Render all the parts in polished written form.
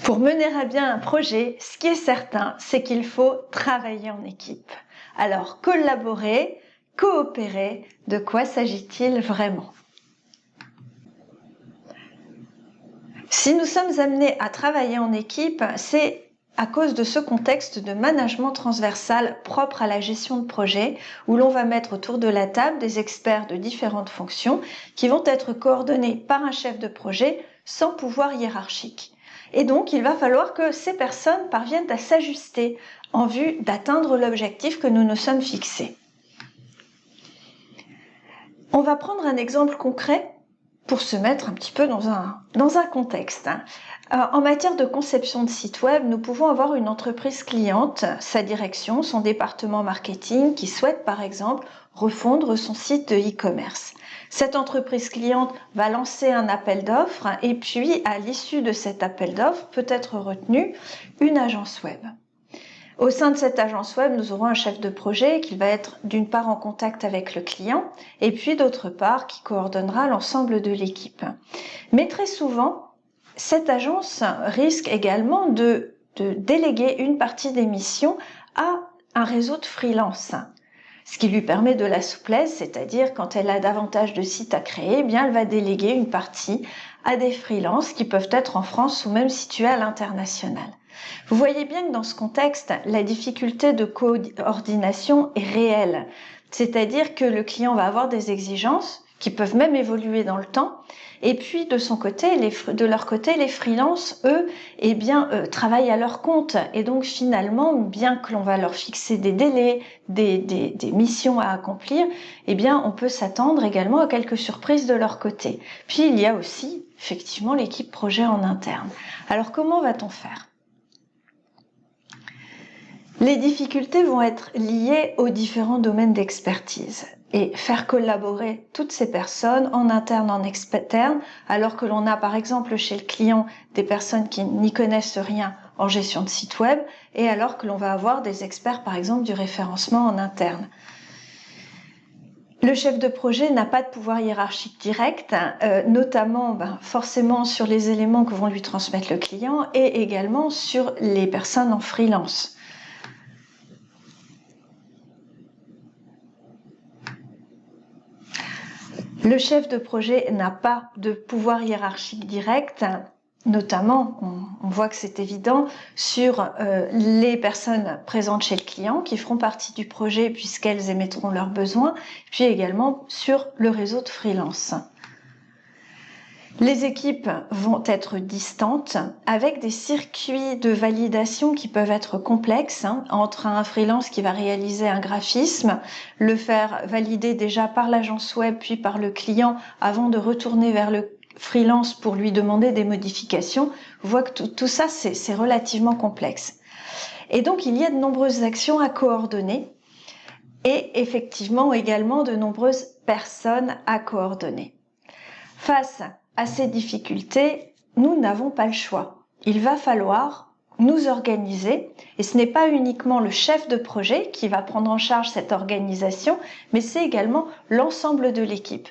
Pour mener à bien un projet, ce qui est certain, c'est qu'il faut travailler en équipe. Alors, collaborer, coopérer, de quoi s'agit-il vraiment ? Si nous sommes amenés à travailler en équipe, c'est à cause de ce contexte de management transversal propre à la gestion de projet, où l'on va mettre autour de la table des experts de différentes fonctions qui vont être coordonnés par un chef de projet sans pouvoir hiérarchique. Et donc, il va falloir que ces personnes parviennent à s'ajuster en vue d'atteindre l'objectif que nous nous sommes fixés. On va prendre un exemple concret pour se mettre un petit peu dans un contexte. En matière de conception de site web, nous pouvons avoir une entreprise cliente, sa direction, son département marketing qui souhaite par exemple refondre son site de e-commerce. Cette entreprise cliente va lancer un appel d'offres et puis à l'issue de cet appel d'offres peut être retenue une agence web. Au sein de cette agence web, nous aurons un chef de projet qui va être d'une part en contact avec le client et puis d'autre part qui coordonnera l'ensemble de l'équipe. Mais très souvent, cette agence risque également de déléguer une partie des missions à un réseau de freelance, ce qui lui permet de la souplesse, c'est-à-dire quand elle a davantage de sites à créer, eh bien elle va déléguer une partie à des freelances qui peuvent être en France ou même situés à l'international. Vous voyez bien que dans ce contexte, la difficulté de coordination est réelle. C'est-à-dire que le client va avoir des exigences qui peuvent même évoluer dans le temps. Et puis, de leur côté, les freelances, eux, travaillent à leur compte. Et donc, finalement, bien que l'on va leur fixer des délais, des missions à accomplir, eh bien, on peut s'attendre également à quelques surprises de leur côté. Puis, il y a aussi, effectivement, l'équipe projet en interne. Alors, comment va-t-on faire ? Les difficultés vont être liées aux différents domaines d'expertise et faire collaborer toutes ces personnes en interne, en externe, alors que l'on a par exemple chez le client des personnes qui n'y connaissent rien en gestion de site web et alors que l'on va avoir des experts par exemple du référencement en interne. Le chef de projet n'a pas de pouvoir hiérarchique direct, notamment forcément sur les éléments que vont lui transmettre le client et également sur les personnes en freelance. Le chef de projet n'a pas de pouvoir hiérarchique direct, notamment, on voit que c'est évident, sur les personnes présentes chez le client qui feront partie du projet puisqu'elles émettront leurs besoins, puis également sur le réseau de freelance. Les équipes vont être distantes avec des circuits de validation qui peuvent être complexes entre un freelance qui va réaliser un graphisme, le faire valider déjà par l'agence web puis par le client avant de retourner vers le freelance pour lui demander des modifications. On voit que tout ça c'est relativement complexe. Et donc il y a de nombreuses actions à coordonner et effectivement également de nombreuses personnes à coordonner. Face à ces difficultés, nous n'avons pas le choix. Il va falloir nous organiser et ce n'est pas uniquement le chef de projet qui va prendre en charge cette organisation, mais c'est également l'ensemble de l'équipe.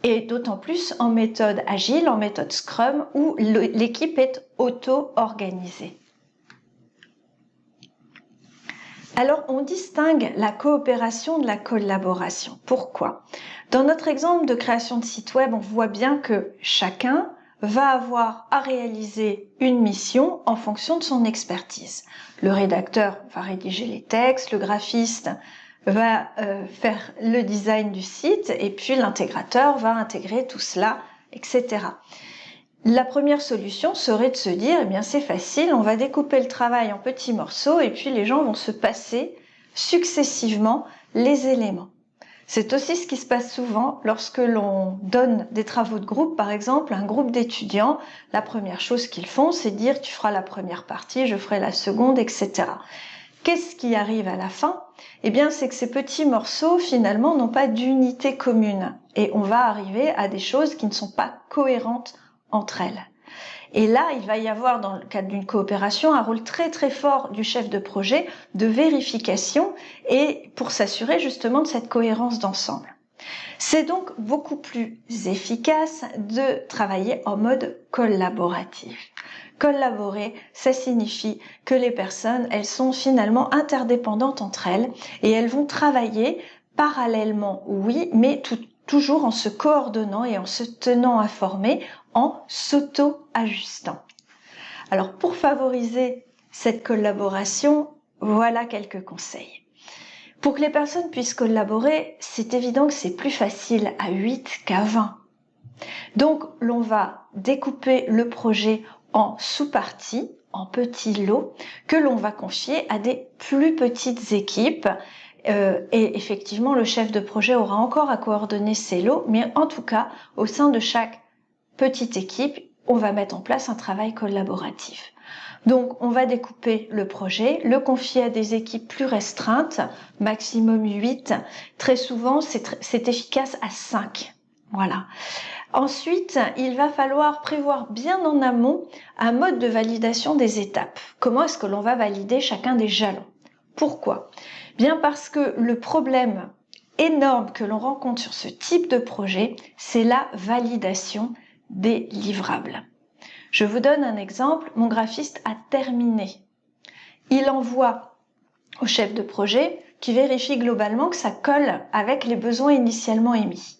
Et d'autant plus en méthode agile, en méthode Scrum, où l'équipe est auto-organisée. Alors, on distingue la coopération de la collaboration. Pourquoi ? Dans notre exemple de création de site web, on voit bien que chacun va avoir à réaliser une mission en fonction de son expertise. Le rédacteur va rédiger les textes, le graphiste va faire le design du site et puis l'intégrateur va intégrer tout cela, etc. La première solution serait de se dire, eh bien c'est facile, on va découper le travail en petits morceaux et puis les gens vont se passer successivement les éléments. C'est aussi ce qui se passe souvent lorsque l'on donne des travaux de groupe, par exemple, à un groupe d'étudiants. La première chose qu'ils font, c'est dire tu feras la première partie, je ferai la seconde, etc. Qu'est-ce qui arrive à la fin ? Eh bien, c'est que ces petits morceaux, finalement, n'ont pas d'unité commune. Et on va arriver à des choses qui ne sont pas cohérentes entre elles. Et là, il va y avoir, dans le cadre d'une coopération, un rôle très très fort du chef de projet de vérification et pour s'assurer justement de cette cohérence d'ensemble. C'est donc beaucoup plus efficace de travailler en mode collaboratif. Collaborer, ça signifie que les personnes, elles sont finalement interdépendantes entre elles et elles vont travailler parallèlement, oui, mais toujours en se coordonnant et en se tenant informées, en s'auto-ajustant. Alors pour favoriser cette collaboration, voilà quelques conseils. Pour que les personnes puissent collaborer, c'est évident que c'est plus facile à 8 qu'à 20. Donc l'on va découper le projet en sous-parties, en petits lots, que l'on va confier à des plus petites équipes. Et effectivement, le chef de projet aura encore à coordonner ces lots, mais en tout cas, au sein de chaque petite équipe, on va mettre en place un travail collaboratif. Donc, on va découper le projet, le confier à des équipes plus restreintes, maximum 8. Très souvent, c'est efficace à 5. Voilà. Ensuite, il va falloir prévoir bien en amont un mode de validation des étapes. Comment est-ce que l'on va valider chacun des jalons? Pourquoi? Bien parce que le problème énorme que l'on rencontre sur ce type de projet, c'est la validation des livrables. Je vous donne un exemple, mon graphiste a terminé. Il envoie au chef de projet qui vérifie globalement que ça colle avec les besoins initialement émis.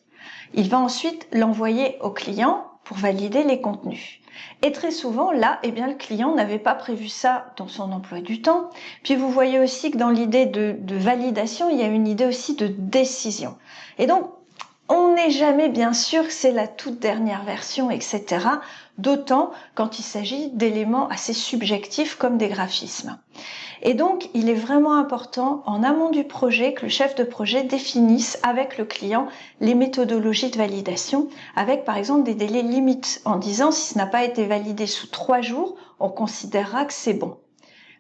Il va ensuite l'envoyer au client pour valider les contenus. Et très souvent, là, le client n'avait pas prévu ça dans son emploi du temps. Puis vous voyez aussi que dans l'idée de validation, il y a une idée aussi de décision. Et donc, on n'est jamais bien sûr que c'est la toute dernière version, etc. D'autant quand il s'agit d'éléments assez subjectifs comme des graphismes. Et donc, il est vraiment important en amont du projet que le chef de projet définisse avec le client les méthodologies de validation, avec par exemple des délais limites, en disant si ce n'a pas été validé sous 3 jours, on considérera que c'est bon.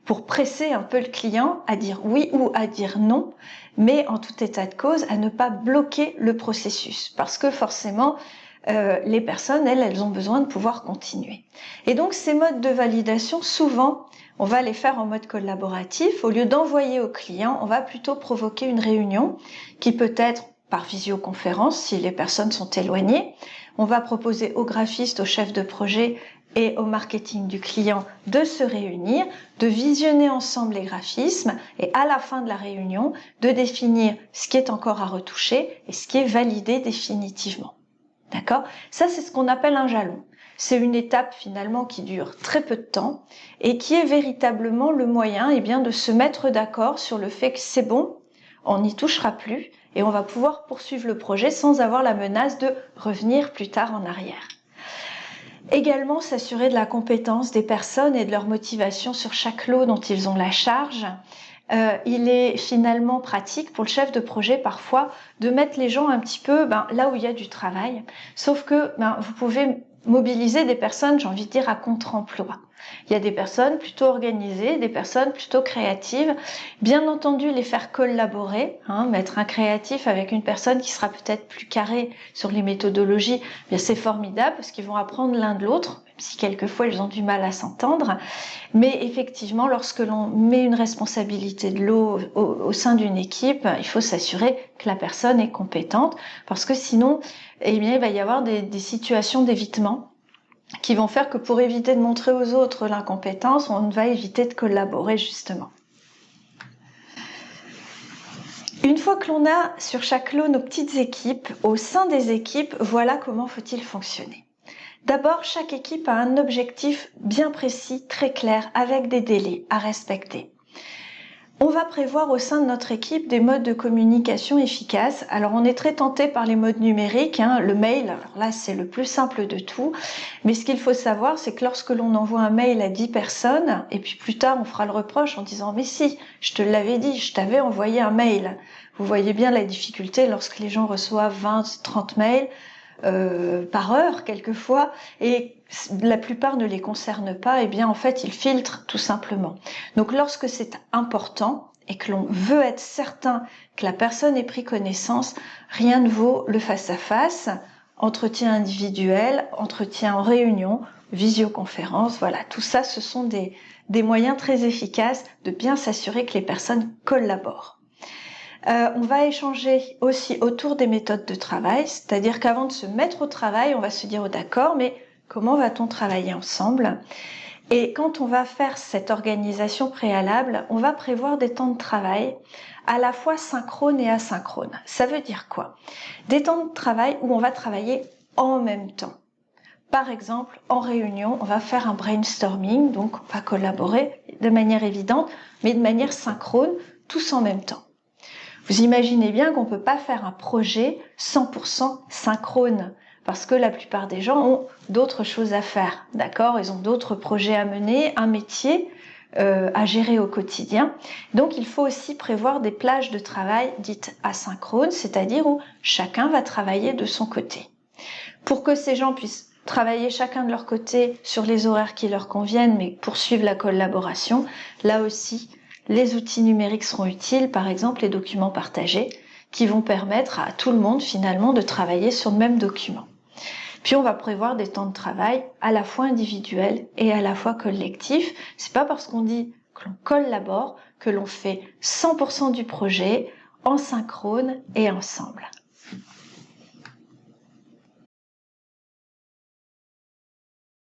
Pour presser un peu le client à dire oui ou à dire non, mais en tout état de cause, à ne pas bloquer le processus. Parce que forcément, les personnes, elles ont besoin de pouvoir continuer. Et donc, ces modes de validation, souvent, on va les faire en mode collaboratif. Au lieu d'envoyer au client, on va plutôt provoquer une réunion qui peut être par visioconférence si les personnes sont éloignées. On va proposer au graphiste, au chef de projet et au marketing du client de se réunir, de visionner ensemble les graphismes et à la fin de la réunion, de définir ce qui est encore à retoucher et ce qui est validé définitivement. D'accord? Ça, c'est ce qu'on appelle un jalon. C'est une étape finalement qui dure très peu de temps et qui est véritablement le moyen de se mettre d'accord sur le fait que c'est bon, on n'y touchera plus et on va pouvoir poursuivre le projet sans avoir la menace de revenir plus tard en arrière. Également, s'assurer de la compétence des personnes et de leur motivation sur chaque lot dont ils ont la charge. Il est finalement pratique pour le chef de projet parfois de mettre les gens un petit peu là où il y a du travail. Sauf que vous pouvez mobiliser des personnes, j'ai envie de dire, à contre-emploi. Il y a des personnes plutôt organisées, des personnes plutôt créatives. Bien entendu, les faire collaborer, mettre un créatif avec une personne qui sera peut-être plus carrée sur les méthodologies, c'est formidable parce qu'ils vont apprendre l'un de l'autre, même si quelquefois ils ont du mal à s'entendre. Mais effectivement, lorsque l'on met une responsabilité de l'eau au sein d'une équipe, il faut s'assurer que la personne est compétente parce que sinon, il va y avoir des situations d'évitement qui vont faire que pour éviter de montrer aux autres l'incompétence, on va éviter de collaborer justement. Une fois que l'on a sur chaque lot nos petites équipes, au sein des équipes, voilà comment faut-il fonctionner. D'abord, chaque équipe a un objectif bien précis, très clair, avec des délais à respecter. On va prévoir au sein de notre équipe des modes de communication efficaces. Alors on est très tenté par les modes numériques, le mail, alors là c'est le plus simple de tout, mais ce qu'il faut savoir c'est que lorsque l'on envoie un mail à 10 personnes, et puis plus tard on fera le reproche en disant mais si, je te l'avais dit, je t'avais envoyé un mail. Vous voyez bien la difficulté lorsque les gens reçoivent 20, 30 mails par heure quelquefois, et la plupart ne les concernent pas, en fait ils filtrent tout simplement. Donc lorsque c'est important et que l'on veut être certain que la personne ait pris connaissance, rien ne vaut le face-à-face, entretien individuel, entretien en réunion, visioconférence, voilà, tout ça ce sont des moyens très efficaces de bien s'assurer que les personnes collaborent. On va échanger aussi autour des méthodes de travail, c'est-à-dire qu'avant de se mettre au travail, on va se dire, oh, d'accord, mais comment va-t-on travailler ensemble? Et quand on va faire cette organisation préalable, on va prévoir des temps de travail à la fois synchrones et asynchrones. Ça veut dire quoi? Des temps de travail où on va travailler en même temps. Par exemple, en réunion, on va faire un brainstorming, donc on va collaborer de manière évidente, mais de manière synchrone, tous en même temps. Vous imaginez bien qu'on ne peut pas faire un projet 100% synchrone, parce que la plupart des gens ont d'autres choses à faire, d'accord? Ils ont d'autres projets à mener, un métier à gérer au quotidien. Donc il faut aussi prévoir des plages de travail dites asynchrones, c'est-à-dire où chacun va travailler de son côté. Pour que ces gens puissent travailler chacun de leur côté sur les horaires qui leur conviennent, mais poursuivre la collaboration, là aussi, les outils numériques seront utiles, par exemple les documents partagés, qui vont permettre à tout le monde finalement de travailler sur le même document. Puis on va prévoir des temps de travail à la fois individuels et à la fois collectifs. C'est pas parce qu'on dit que l'on collabore que l'on fait 100% du projet en synchrone et ensemble.